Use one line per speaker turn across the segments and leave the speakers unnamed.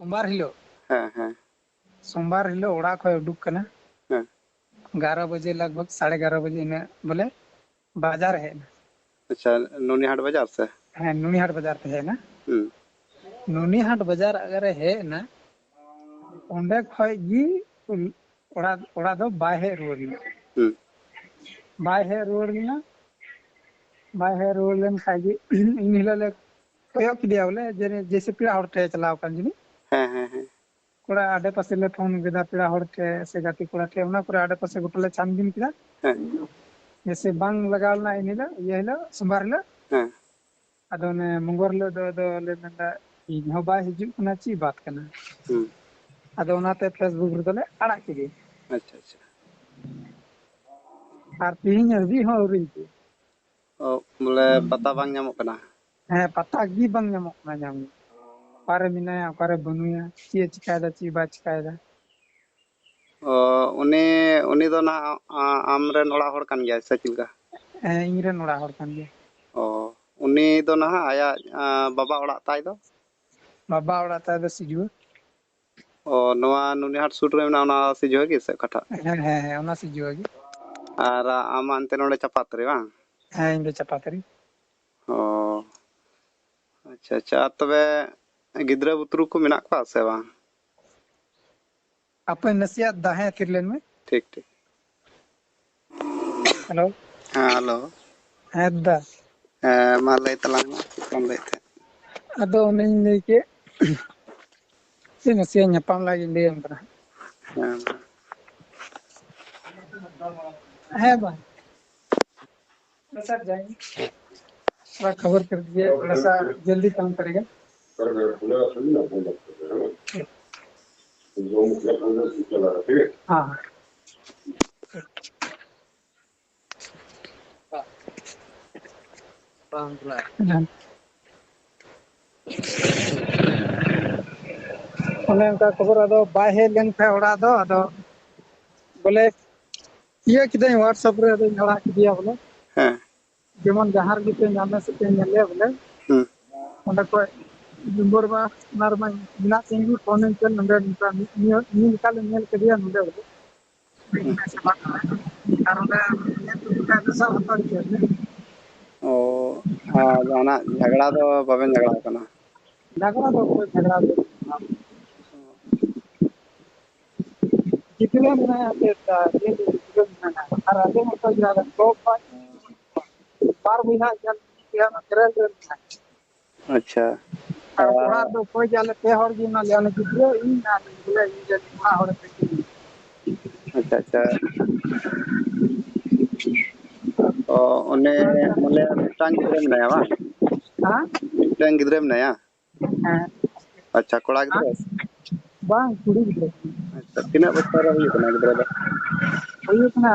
सोमवार हिलो
हाँ हाँ
सोमवार हिलो ओड़ा खय उडुक कना
हाँ
11 बजे लगभग 11:30 बजे इन बोले बाजार है ना।
अच्छा नोनीहाट बाजार से
हाँ नुनिहाट बाजार पे है ना। नुनिहाट बाजार अगर है ना ओंडे खय जी ओड़ा ओड़ा दो बाय है रुआड़ी बाय है रुआड़ी ना बाय है रुआड़ लेन खाजी इन हिलो ले कोयो किदिया बोले जैसे पेड़ा हड़ते चलाव कान जिनी
हाँ हाँ हाँ
कोड़ा आडे पासे ले फोन केदा पेड़ा हड़ते से गाती कोड़ा टे ओना कोड़ा आडे पासे गोटले छानबीन केदा
हाँ
जैसे बांग लगावना इन हिलो ये हिलो सोमवार हिलो
हाँ
अदो ने मंगोर हिलो दो ले मेंदा इन हो बाय हिजुक कना ची बात कना अदो ओनाते फेसबुक रे दोले अड़ा किदी
अच्छा अच्छा
आर तिहिन हबी हो उरी
बोले पता बांग ᱧᱟᱢᱚᱜ ᱠᱟᱱᱟ
ᱦᱮᱸ ᱯᱟᱛᱟ ᱜᱤ ᱵᱟᱝ ᱧᱟᱢᱚᱜ ᱠᱟᱱᱟ ᱧᱟᱢ ᱚᱠᱟᱨᱮ ᱢᱮᱱᱟᱭᱟ ᱚᱠᱟᱨᱮ ᱵᱟᱹᱱᱩᱭᱟ ᱪᱮᱫ ᱪᱤᱠᱟᱭᱫᱟ ᱪᱮᱫ ᱵᱟᱭ ᱪᱤᱠᱟᱭᱫᱟ
उनी उनी दो ना आमरेन ओड़ा हड़ कान गया से चिलका
ᱦᱮᱸ ᱤᱧ ᱨᱮᱱ ᱚᱲᱟᱜ ᱦᱚᱲ ᱠᱟᱱ ᱜᱮᱭᱟ
उनी दो ना आया बाबा ओड़ा ताई दो
ᱵᱟᱵᱟ ᱚᱲᱟᱜ ᱛᱟᱭ ᱫᱚ ᱥᱤᱡᱩᱣᱟᱹ
नोआ नुनिहाट सूट रे मेना ओना सिजुआ की से कठा
ᱦᱮᱸ ᱦᱮᱸ ᱚᱱᱟ ᱥᱤᱡᱩᱣᱟᱹ ᱜᱮ
और आमा अंते नोडे चपात रे बांग
ᱦᱮᱸ ᱤᱧ ᱫᱚ ᱪᱟᱯᱟᱛᱟᱨᱤ
अच्छा अच्छा तबे गिद्रा बुतरु को मेना को से बांग
ᱟᱯᱮ ᱱᱟᱥᱮᱭᱟᱜ ᱫᱟᱦᱮ ᱛᱷᱤᱨ ᱞᱮᱱ ᱢᱮ
ठीक ठीक
हेलो
हाँ हेलो
ᱦᱮᱸ ᱫᱟ
मा लय तलांग कौन लय थे
ᱟᱫᱚ ᱚᱱᱮᱧ ᱞᱟᱹᱭ ᱠᱮᱫ ᱥᱮ ᱱᱟᱥᱮᱭᱟᱜ ᱧᱟᱯᱟᱢ ᱞᱟᱜᱤᱫ ᱞᱟᱹᱭᱟᱢ ᱠᱟᱱᱟ है बा सर जाएंगे थोड़ा खबर कर दीजिए थोड़ा सा जल्दी काम करेगा हाँ खबर अदो बाय हे लेन खा ओड़ा दो अदो बोले ये किदे व्हाट्सएप रे अदो नड़ा किदिया बोले जेमन जहार गिते नामे से पे नेले बोले ओंडे को नंबर बा नारमा बिना सिंगु फोन चल नंबर नि निकाल नेल कदिया नंदे बोले कारण का सब हतो के
ओ जाना झगड़ा दो बाबेन झगड़ा कना
झगड़ा दो कोई झगड़ा दो कितने में आते ये कितने में और आगे में तो ज्यादा तो बार बिना जल किया ना करे
अच्छा
ओड़ा दो कोई जाले पे हर दिन ना लेने गिद्रो इन ना बोले इन जे ओड़ा हर पे
अच्छा अच्छा ओने मले मिटांग गिद्रे मेनाया बांग
हां
मिटांग गिद्रे मेनाया
हां
अच्छा कोड़ा गिद्रे
बांग कुड़ी गिद्रो
अच्छा तीना बच्चा रे हुई कना गिद्रे दो
हुई कना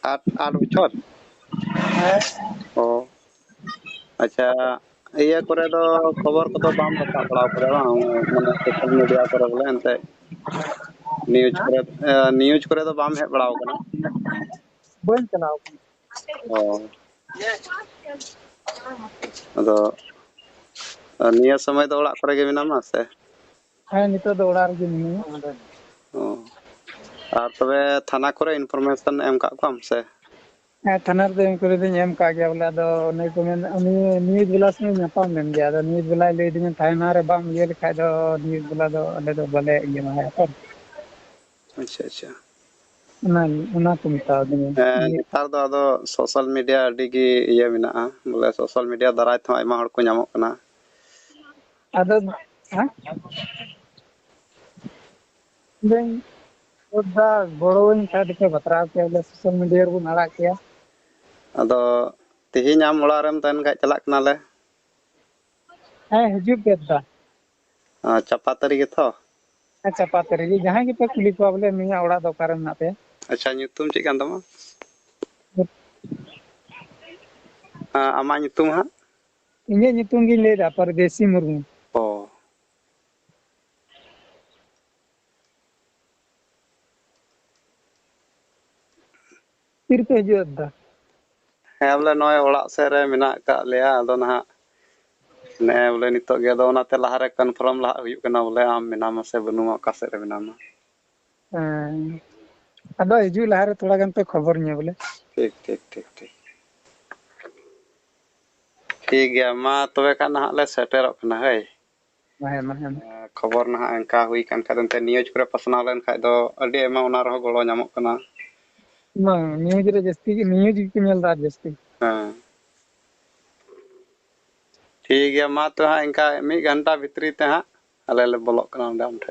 8 बछर ओ अच्छा इया करे दो खबर को तो बाम रखा पड़ा करे बांग माने सोशल मीडिया करे बोले एंते न्यूज़ करे तो बाम हे बड़ाव कना
बन चलाओ
ओ अदो निया समय तो ओड़ा करे गे मेनामा से
हां नितो दो ओड़ा रे मिनिया
और तबे थाना करे इनफॉरमेशन एम का कम से
थाना रे एम करे दिन एम का गया बोले अदो नै को मेन उनी न्यूज़ वाला से नापाम लेन गया अदो न्यूज़ वाला ले दिन थाना रे बाम ये लिखा दो न्यूज़ वाला दो अले दो भले ये मा है
अच्छा अच्छा
उना को मिता दिन
नेतार दो आदो सोशल मीडिया अडी गी इया मेना बोले सोशल मीडिया दाराय थे आयमा हड़ को नामो कना
अदो हां देन ओदा गोड़ोइन खाद के बतरा के सोशल मीडिया रे नाड़ा के
अदो तिहिन आम ओड़ा रेम तन का चला कना ले
हां हिजुक के दा
चपातरी के थो
अच्छा पातरी जी जहां के पे कुली को बोले मिया ओड़ा दो कारण ना पे
अच्छा ᱧᱩᱛᱩᱢ ᱪᱮᱫ ᱠᱟᱱ ᱛᱟᱢᱟ आमा ᱧᱩᱛᱩᱢ हा
इने ᱧᱩᱛᱩᱢ गिन ले दा परदेसी मुर्मू
ओ
फिर पे हिजुक दा
ᱦᱮᱸ ᱵᱚᱞᱮ ᱱᱚᱜᱼᱚᱭ ᱚᱲᱟᱜ ᱥᱮᱫ ᱨᱮ ᱢᱮᱱᱟᱜ ᱟᱠᱟᱫ ᱞᱮᱭᱟ ᱟᱫᱚ ᱱᱟᱦᱟᱜ ने बोले नितो गे दो ओनाते लहारे कन्फर्म लहा हुयुग कना बोले आम मेनामा से बनुमा का सेरे मेनामा
अदो हिजु लहारे थोड़ा गन पे खबर nya बोले
ठीक ठीक ठीक ठीक ठीक गया मा तबे का ना ले सेटेरक कना है खबर ना एंका हुई कान खादनते न्यूज करे पसनाव लेन खाय दो अडी एमा ओना रहो गलो नामक कना
न्यूज रे जस्ती की न्यूज की मेल दा जस्ती
हां ठीक गया मा तो हाँ इनका 1 घंटा भितरी ते हाँ अले ले बोलो कना ओंडे आम ठे